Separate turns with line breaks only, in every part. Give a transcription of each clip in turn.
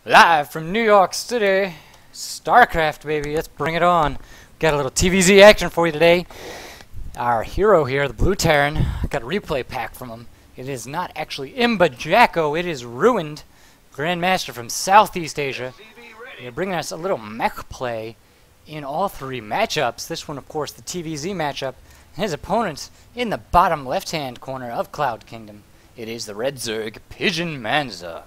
Live from New York City, StarCraft, baby. Let's bring it on. Got a little TvZ action for you today. Our hero here, the Blue Terran, got a replay pack from him. It is not actually Imba Jacko, it is RuineD, Grandmaster from Southeast Asia. They're bringing us a little mech play in all three matchups. This one, of course, the TvZ matchup. And his opponent in the bottom left-hand corner of Cloud Kingdom. It is the Red Zerg, PidgeonManza.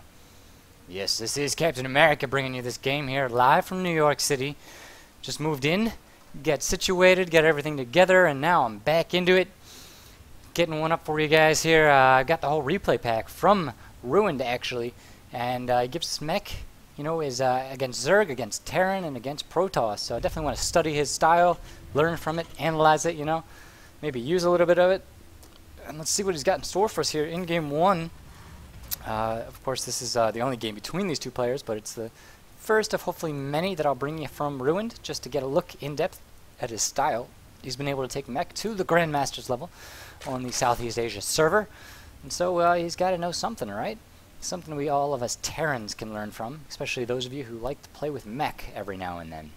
Yes, this is CaptainAmerica bringing you this game here live from New York City. Just moved in, got situated, got everything together, and now I'm back into it. Getting one up for you guys here. I got the whole replay pack from RuineD, actually. And it gives us Mech, you know, is against Zerg, against Terran, and against Protoss. So I definitely want to study his style, learn from it, analyze it, you know. Maybe use a little bit of it. And let's see what he's got in store for us here in Game 1. Of course, this is the only game between these two players, but it's the first of hopefully many that I'll bring you from RuineD, just to get a look in depth at his style. He's been able to take Mech to the Grandmasters level on the Southeast Asia server, and so he's got to know something, right? Something we all of us Terrans can learn from, especially those of you who like to play with Mech every now and then.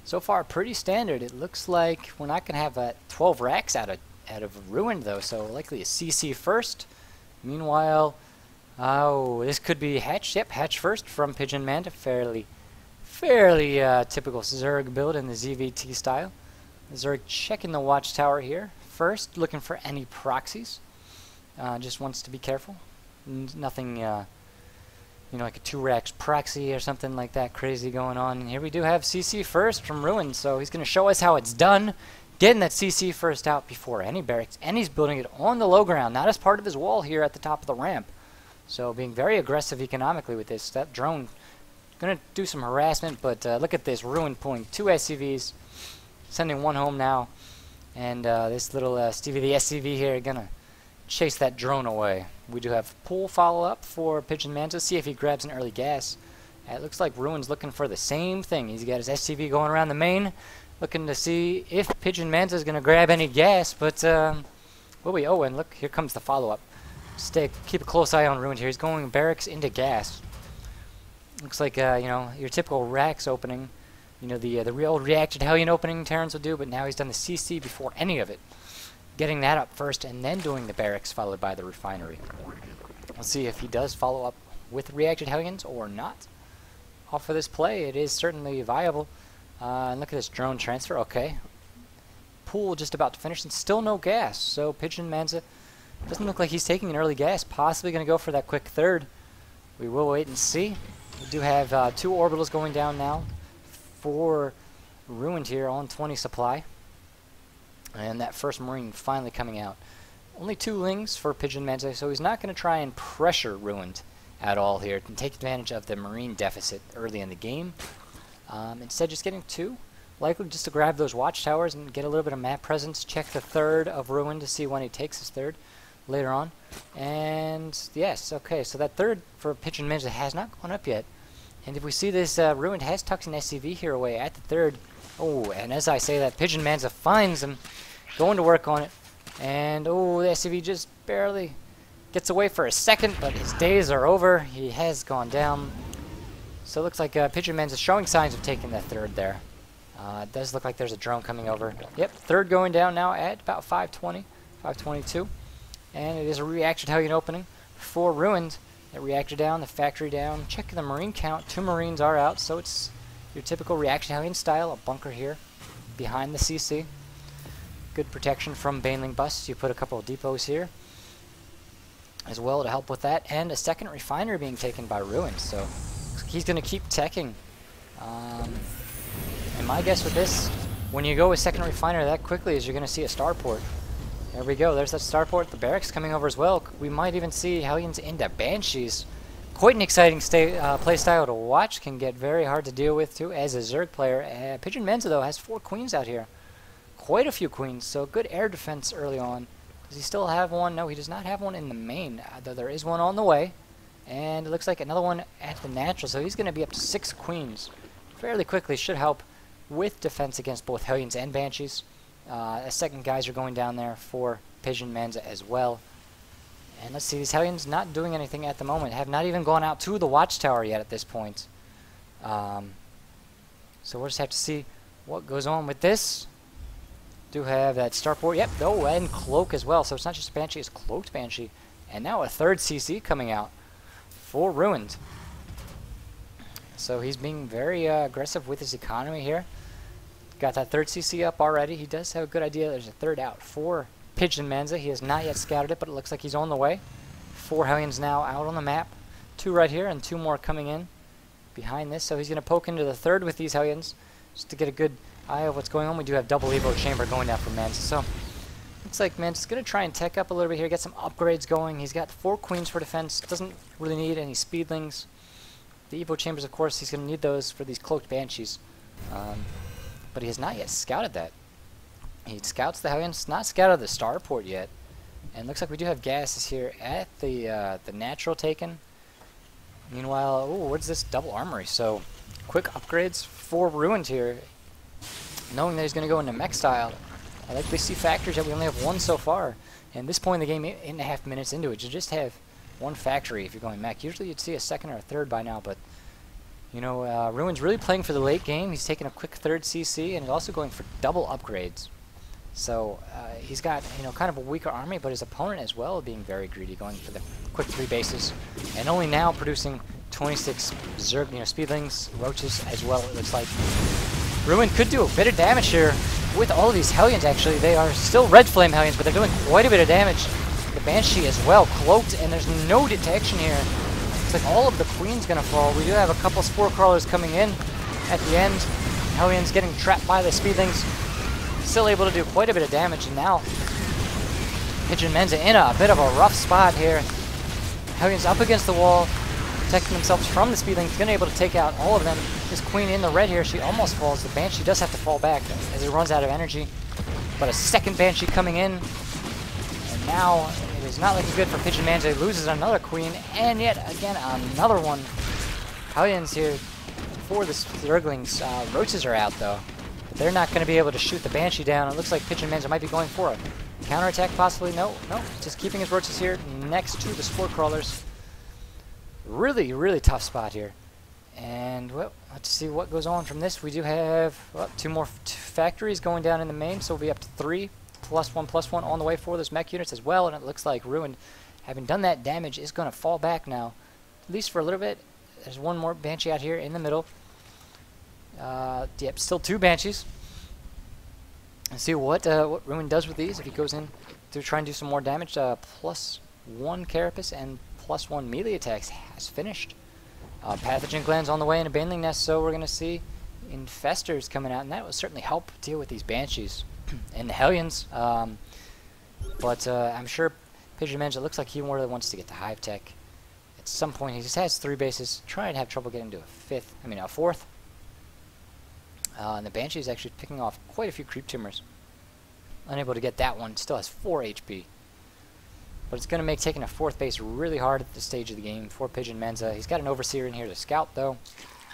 So far, pretty standard. It looks like we're not going to have 12 racks out of RuineD, though, so likely a CC first. Meanwhile, oh, this could be Hatch. Yep, Hatch first from PidgeonManza. Fairly typical Zerg build in the ZVT style. Zerg checking the watchtower here first, looking for any proxies. Just wants to be careful. Nothing, you know, like a 2-racks proxy or something like that crazy going on. And here we do have CC first from RuineD, so he's going to show us how it's done. Getting that CC first out before any barracks, and he's building it on the low ground, not as part of his wall here at the top of the ramp. So being very aggressive economically with this. That drone going to do some harassment, but look at this. RuineD pulling 2 SCVs, sending one home now. And this little Stevie the SCV here going to chase that drone away. We do have pull follow-up for PidgeonManza. See if he grabs an early gas. It looks like RuineD's looking for the same thing. He's got his SCV going around the main, looking to see if PidgeonManza is going to grab any gas, but oh, and look, here comes the follow-up. Keep a close eye on RuineD here. He's going barracks into gas. Looks like you know, your typical racks opening, you know, the real reacted Hellion opening Terrans would do, but now he's done the CC before any of it, getting that up first and then doing the barracks followed by the refinery. Let's see if he does follow up with reacted Hellions or not. Off for this play, it is certainly viable. And look at this drone transfer. Okay. Pool just about to finish and still no gas. So PidgeonManza doesn't look like he's taking an early gas. Possibly going to go for that quick third. We will wait and see. We do have 2 orbitals going down now for RuineD here on 20 supply. And that first Marine finally coming out. Only 2 Lings for PidgeonManza, so he's not going to try and pressure RuineD at all here and take advantage of the Marine deficit early in the game. Instead, just getting 2, likely just to grab those watchtowers and get a little bit of map presence. Check the third of RuineD to see when he takes his third later on. And yes, okay, so that third for PidgeonManza has not gone up yet. And if we see this, RuineD has tucked an SCV here away at the third. Oh, and as I say that, PidgeonManza finds him, going to work on it. And oh, the SCV just barely gets away for a second, but his days are over. He has gone down. So it looks like PidgeonManza is showing signs of taking that third there. It does look like there's a drone coming over. Yep, third going down now at about 520, 522. And it is a reacted Hellion opening for RuineD. That reactor down, the factory down. Check the Marine count. 2 Marines are out, so it's your typical reaction Hellion style. A bunker here behind the CC. Good protection from Baneling busts. You put a couple of depots here as well to help with that. And a second refinery being taken by RuineD, so he's going to keep teching. And my guess with this, when you go with second refiner that quickly, is you're going to see a starport. There we go. There's that starport. The barracks coming over as well. We might even see Hellions into Banshees. Quite an exciting play style to watch. Can get very hard to deal with too as a Zerg player. PidgeonManza though has 4 queens out here. Quite a few queens. So good air defense early on. Does he still have one? No, he does not have one in the main. Though there is one on the way. And it looks like another one at the natural, so he's going to be up to 6 queens fairly quickly. Should help with defense against both Hellions and Banshees. A second geyser going down there for PidgeonManza as well. And let's see, these Hellions not doing anything at the moment. Have not even gone out to the watchtower yet at this point. So we'll just have to see what goes on with this. Do have that starport. Yep, oh, and cloak as well. So it's not just Banshee, it's cloaked Banshee. And now a third CC coming out for RuineD. So he's being very aggressive with his economy here. Got that third CC up already. He does have a good idea. There's a third out for PidgeonManza. He has not yet scouted it, but it looks like he's on the way. 4 Hellions now out on the map. 2 right here and 2 more coming in behind this. So he's going to poke into the third with these Hellions just to get a good eye of what's going on. We do have double Evo Chamber going down for Manza. So looks like Manza's going to try and tech up a little bit here, get some upgrades going. He's got 4 Queens for defense. Doesn't really need any Speedlings. The Evo Chambers, of course, he's going to need those for these cloaked Banshees. But he has not yet scouted that. He scouts the Hellions, not scouted the starport yet. And looks like we do have gases here at the natural taken. Meanwhile, ooh, what's this double armory? So quick upgrades for RuineD here. Knowing that he's going to go into mech style. I like we see factories that we only have 1 so far. And at this point in the game, 8.5 minutes into it, you just have 1 factory if you're going mech. Usually you'd see a second or a third by now, but you know, RuineD's really playing for the late game. He's taking a quick third CC and he's also going for double upgrades. So he's got, you know, kind of a weaker army, but his opponent as well being very greedy, going for the quick 3 bases, and only now producing 26 Zerg, you know, Speedlings, Roaches as well. It looks like RuineD could do a bit of damage here with all of these Hellions. Actually, they are still Red Flame Hellions, but they're doing quite a bit of damage. The Banshee as well, cloaked, and there's no detection here. It's like all of the Queen's gonna fall. We do have a couple Spore Crawlers coming in at the end. Hellions getting trapped by the Speedlings. Still able to do quite a bit of damage, and now PidgeonManza in a bit of a rough spot here. Hellions up against the wall, protecting themselves from the Speedlings. Gonna be able to take out all of them. This Queen in the red here, she almost falls. The Banshee does have to fall back as it runs out of energy. But a second Banshee coming in, and now it is not looking good for PidgeonManza. He loses another Queen, and yet again another one. Hellions here for the Zerglings. Roaches are out though. They're not going to be able to shoot the Banshee down. It looks like PidgeonManza might be going for a counterattack possibly. No, just keeping his Roaches here next to the Spore Crawlers. Really, really tough spot here. And, well, let's see what goes on from this. We do have 2 more factories going down in the main, so we'll be up to 3, +1/+1 on the way for those mech units as well. And it looks like RuineD, having done that damage, is going to fall back now, at least for a little bit. There's 1 more Banshee out here in the middle. Yep, still 2 Banshees. Let's see what RuineD does with these. If he goes in to try and do some more damage, +1 Carapace and +1 melee attacks has finished. Pathogen glands on the way in a Baneling Nest, so we're going to see Infestors coming out, and that will certainly help deal with these Banshees and the Hellions. But I'm sure PidgeonManza looks like he really wants to get the Hive Tech. At some point, he just has 3 bases. Try and have trouble getting to a 4th. And the Banshee is actually picking off quite a few Creep Tumors. Unable to get that one. Still has 4 HP. But it's going to make taking a 4th base really hard at this stage of the game for PidgeonManza. He's got an Overseer in here to scout, though.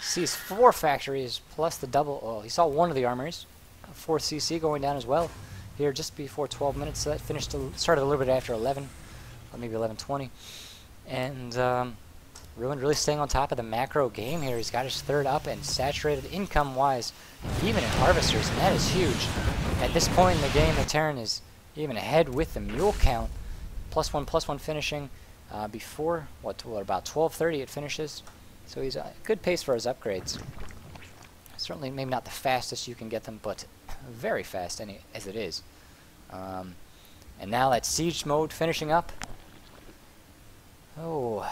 Sees 4 factories plus the double. Oh, he saw 1 of the armories. 4 CC going down as well here just before 12 minutes. So that started a little bit after 11, or maybe 11:20. And RuineD really staying on top of the macro game here. He's got his 3rd up and saturated income-wise, even in Harvesters, and that is huge. At this point in the game, the Terran is even ahead with the Mule count. +1/+1 finishing before, what, about 12:30 it finishes. So he's a good pace for his upgrades. Certainly maybe not the fastest you can get them, but very fast as it is. And now that Siege mode finishing up. Oh,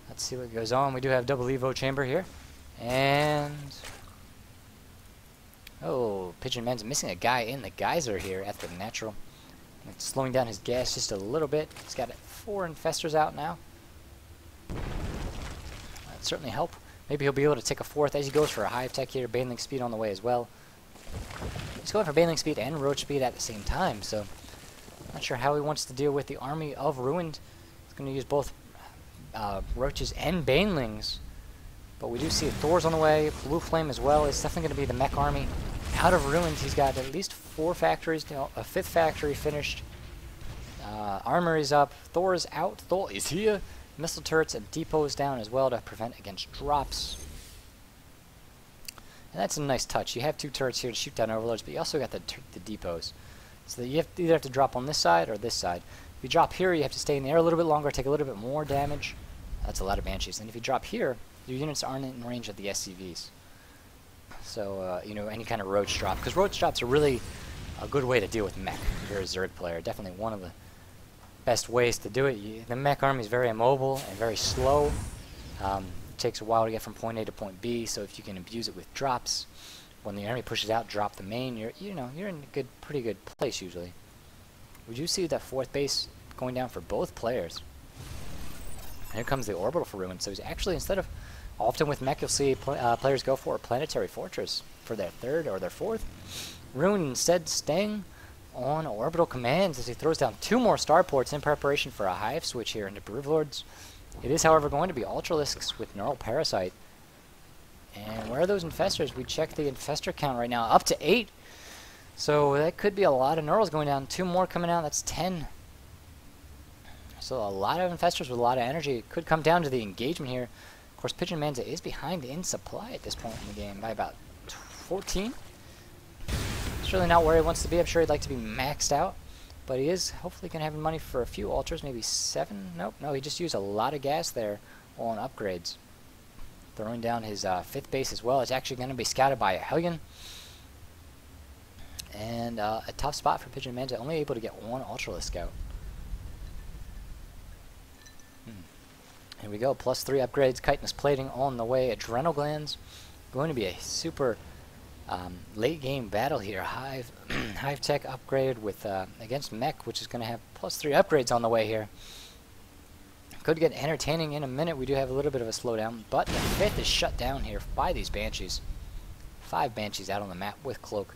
let's see what goes on. We do have double Evo Chamber here. And oh, PidgeonManza missing a guy in the geyser here at the natural. It's slowing down his gas just a little bit. He's got 4 Infestors out now. That'd certainly help. Maybe he'll be able to take a 4th as he goes for a Hive Tech here. Baneling Speed on the way as well. He's going for Baneling Speed and Roach Speed at the same time, so not sure how he wants to deal with the army of RuineD. He's going to use both Roaches and Banelings. But we do see Thor's on the way. Blue Flame as well. It's definitely going to be the mech army. Out of RuineD, he's got at least 4 factories, a 5th factory finished. Armor is up. Thor is out. Thor is here. Missile turrets and depots down as well to prevent against drops. And that's a nice touch. You have 2 turrets here to shoot down overlords, but you also got the depots. So that you either have to drop on this side or this side. If you drop here, you have to stay in the air a little bit longer, take a little bit more damage. That's a lot of Banshees. And if you drop here, your units aren't in range of the SCVs. So, you know, any kind of roach drop. Because roach drops are really a good way to deal with Mech if you're a Zerg player. Definitely one of the best ways to do it. The Mech army is very immobile and very slow. Takes a while to get from point A to point B, so if you can abuse it with drops, when the enemy pushes out, drop the main, you're in a pretty good place usually. We do see that 4th base going down for both players. Here comes the orbital for Ruin. So he's actually, instead of, often with Mech you'll see players go for a planetary fortress for their 3rd or their 4th. Ruin instead staying on orbital commands as he throws down 2 more starports in preparation for a hive switch here into Broodlords. It is, however, going to be Ultralisks with Neural Parasite. And where are those infestors? We check the infestor count right now, up to 8. So that could be a lot of Neurals going down. 2 more coming out, that's 10. So a lot of infestors with a lot of energy. It could come down to the engagement here. Of course, PidgeonManza is behind in supply at this point in the game by about 14. He's really not where he wants to be. I'm sure he'd like to be maxed out. But he is hopefully going to have money for a few ultras, maybe 7. Nope, no, he just used a lot of gas there on upgrades. Throwing down his 5th base as well. It's actually going to be scouted by a Hellion. And a tough spot for PidgeonManza, only able to get 1 Ultralisk out. Here we go, +3 upgrades, chitinous plating on the way, adrenal glands. Going to be a super late game battle here. Hive Hive Tech upgrade with against Mech, which is going to have +3 upgrades on the way here. Could get entertaining in a minute. We do have a little bit of a slowdown, but the 5th is shut down here by these Banshees. 5 Banshees out on the map with Cloak.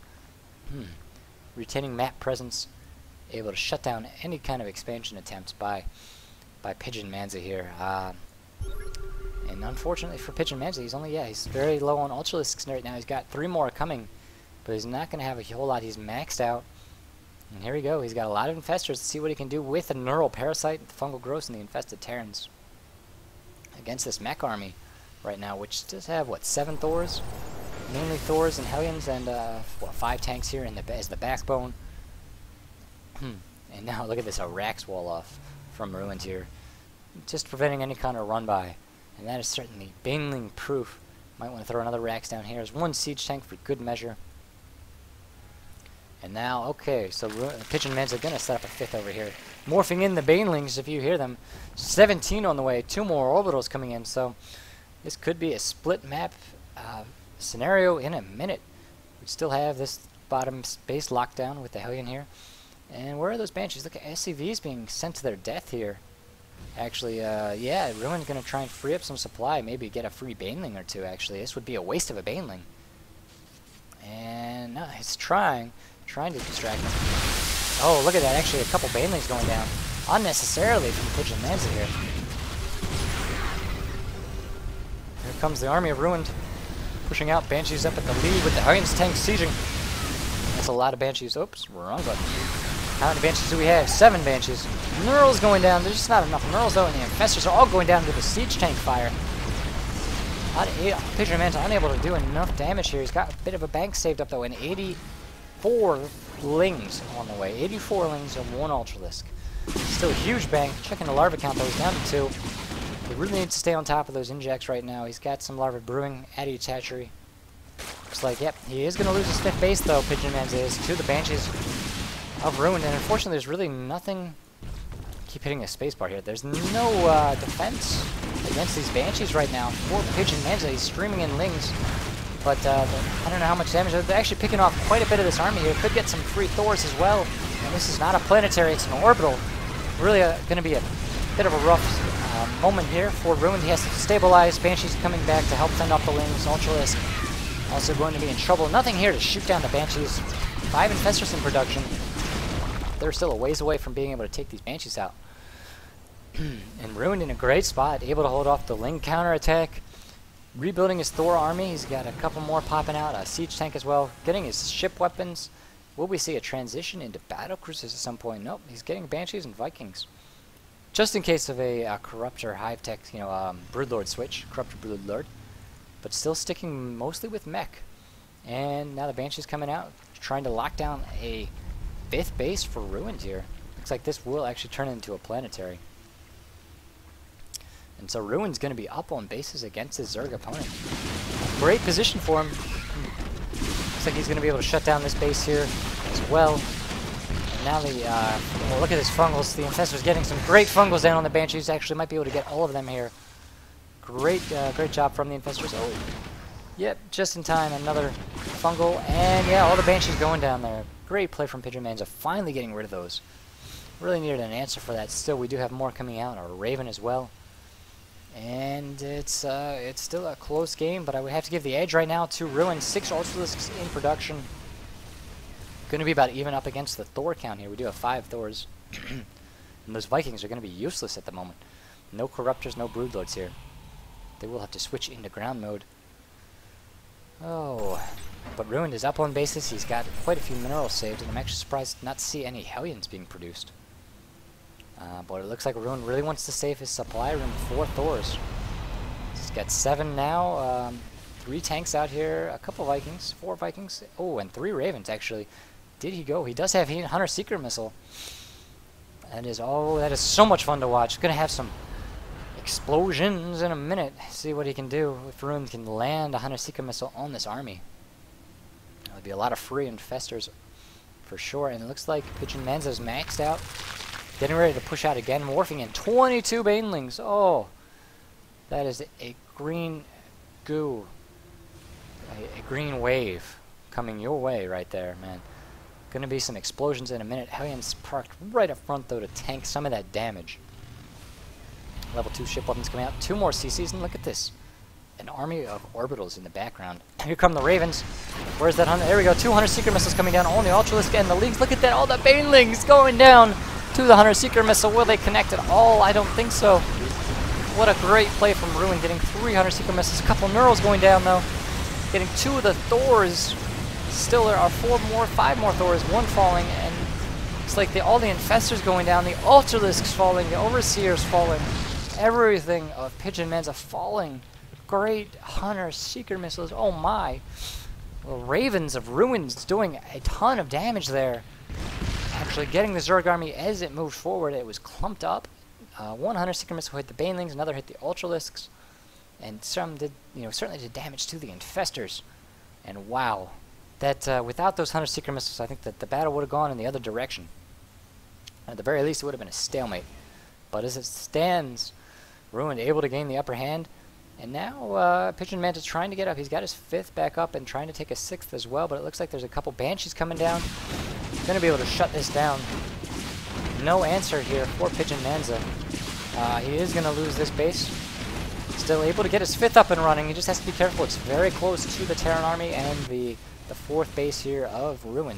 Retaining map presence, able to shut down any kind of expansion attempts by PidgeonManza here. And unfortunately for PidgeonManza, he's very low on Ultralisks right now. He's got 3 more coming, but he's not going to have a whole lot. He's maxed out. And here we go. He's got a lot of infestors. Let's see what he can do with the Neural Parasite, the Fungal Growth, and the Infested Terrans against this Mech army right now, which does have, what, 7 Thors? Mainly Thors and Hellions, and 5 tanks here as the backbone. And now look at this, a Rax wall off from Ruins here. Just preventing any kind of run-by. And that is certainly Baneling proof. Might want to throw another Rax down here. There's 1 siege tank for good measure. And now, okay, so PidgeonManza going to set up a 5th over here. Morphing in the Banelings, if you hear them. 17 on the way, 2 more orbitals coming in. So this could be a split map scenario in a minute. We still have this bottom space locked down with the Hellion here. And where are those Banshees? Look at SCVs being sent to their death here. Actually, yeah, Ruin's going to try and free up some supply. Maybe get a free Baneling or 2, actually. This would be a waste of a Baneling. And no, he's trying to distract him. Oh, look at that. Actually, a couple Banelings going down unnecessarily from PidgeonManza here. Here comes the army of Ruined, pushing out. Banshees up at the lead with the Hellions tank sieging. That's a lot of Banshees. Oops, wrong button. How many Banshees do we have? 7 Banshees. Neurals going down. There's just not enough Neurals though, and the Infestors are all going down to the siege tank fire. PidgeonManza unable to do enough damage here. He's got a bit of a bank saved up though, and 84 Lings on the way. 84 Lings and 1 Ultralisk. Still a huge bank. Checking the larva count though, he's down to 2. He really needs to stay on top of those injects right now. He's got some larvae brewing at each hatchery. Looks like, yep, he is going to lose his 5th base though, PidgeonManza is, to the Banshees of Ruin, and unfortunately there's really nothing. Keep hitting the spacebar here. There's no defense against these Banshees right now for PidgeonManza. He's streaming in Lings, but I don't know how much damage. They're actually picking off quite a bit of this army here. Could get some free Thors as well. And this is not a planetary, it's an orbital. Really going to be a bit of a rough moment here for Ruin. He has to stabilize. Banshees coming back to help fend off the Lings. Ultralisk also going to be in trouble. Nothing here to shoot down the Banshees. 5 Infestors in production. They're still a ways away from being able to take these Banshees out. And Ruined in a great spot, able to hold off the Ling counterattack. Rebuilding his Thor army, he's got a couple more popping out, a siege tank as well. Getting his ship weapons Will we see a transition into battle cruisers at some point? Nope, he's getting Banshees and Vikings. Just in case of a Corruptor Hive Tech, Broodlord switch, Corruptor Broodlord. But still sticking mostly with Mech. And now the Banshee's coming out, trying to lock down a 5th base for RuineD here. Looks like this will actually turn into a planetary. And so RuineD's going to be up on bases against his Zerg opponent. Great position for him. Looks like he's going to be able to shut down this base here as well. And now well, look at his fungals. The Infestor's getting some great fungals down on the Banshees. Actually might be able to get all of them here. Great job from the Infestors. Oh, yep, just in time. Another fungal. And yeah, all the Banshees going down there. Great play from PidgeonManza, finally getting rid of those. Really needed an answer for that. Still, we do have more coming out. Our Raven as well. And it's still a close game, but I would have to give the edge right now to RuineD. 6 Ultralisks in production. Going to be about even up against the Thor count here. We do have 5 Thors. And those Vikings are going to be useless at the moment. No Corruptors, no Broodlords here. They will have to switch into ground mode. Oh, but RuineD is up on bases. He's got quite a few minerals saved, and I'm actually surprised not to see any Hellions being produced. But it looks like RuineD really wants to save his supply room. 4 Thors. He's got 7 now. 3 tanks out here. A couple Vikings. 4 Vikings. Oh, and 3 Ravens, actually. Did he go? He does have Hunter Seeker Missile. That is so much fun to watch. Gonna have some explosions in a minute. See what he can do if RuineD can land a Hunter Seeker Missile on this army. That would be a lot of free Infestors for sure. And it looks like PidgeonManza's maxed out. Getting ready to push out again, morphing in 22 Banelings. Oh, that is a green goo. A green wave coming your way right there, man. Gonna be some explosions in a minute. Hellions parked right up front, though, to tank some of that damage. Level 2 ship weapons coming out. 2 more CCs, and look at this. An army of orbitals in the background. Here come the Ravens. Where's that Hunter? There we go. 200 Seeker Missiles coming down on the Ultralisk and the Leagues. Look at that. All the Banelings going down to the Hunter Seeker Missile. Will they connect at all? I don't think so. What a great play from RuineD, getting 300 Seeker Missiles. A couple Neurals going down, though. Getting 2 of the Thors. Still, there are 5 more Thors. 1 falling, and it's like all the Infestors going down. The Ultralisks falling. The Overseers falling. Everything of PidgeonManza falling. Great Hunter Seeker Missiles. Oh my. The Ravens of RuineD doing a ton of damage there. Actually getting the Zerg army as it moved forward. It was clumped up. 1 Hunter Seeker Missile hit the Banelings, another hit the Ultralisks, and some did, certainly did damage to the Infestors. And wow, that without those Hunter Seeker Missiles, I think that the battle would have gone in the other direction. At the very least, it would have been a stalemate. But as it stands, RuineD able to gain the upper hand. And now PidgeonManza trying to get up. He's got his 5th back up and trying to take a 6th as well. But it looks like there's a couple Banshees coming down. Going to be able to shut this down. No answer here for PidgeonManza. He is going to lose this base. Still able to get his 5th up and running. He just has to be careful. It's very close to the Terran army and the 4th base here of RuineD.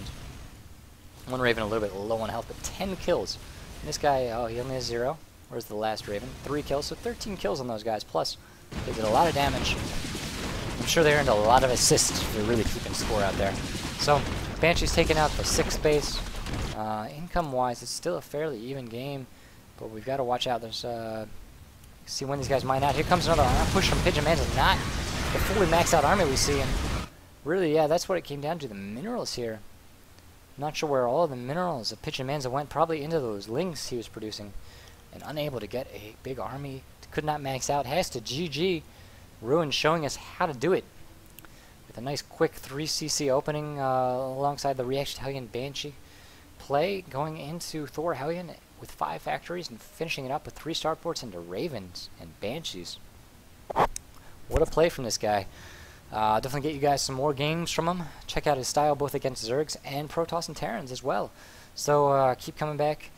1 Raven a little bit low on health, but 10 kills. And this guy, oh, he only has 0. Where's the last Raven? 3 kills, so 13 kills on those guys. Plus, they did a lot of damage. I'm sure they earned a lot of assists for really keeping score out there. So, Banshee's taking out the 6th base. Income-wise, it's still a fairly even game, but we've got to watch out. There's, see when these guys mine out. Here comes another push from PidgeonManza. Not the fully maxed out army we see, and really, yeah, that's what it came down to. The minerals here. Not sure where all of the minerals of PidgeonManza went. Probably into those links he was producing, and unable to get a big army. Could not max out. Has to GG. RuineD showing us how to do it. With a nice quick 3cc opening alongside the Reaction Hellion Banshee play, going into Thor Hellion with 5 factories and finishing it up with 3 starports into Ravens and Banshees. What a play from this guy. Definitely get you guys some more games from him. Check out his style both against Zergs and Protoss and Terrans as well. So keep coming back.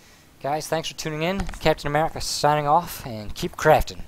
Guys, thanks for tuning in. CaptainAmerica signing off, and keep crafting.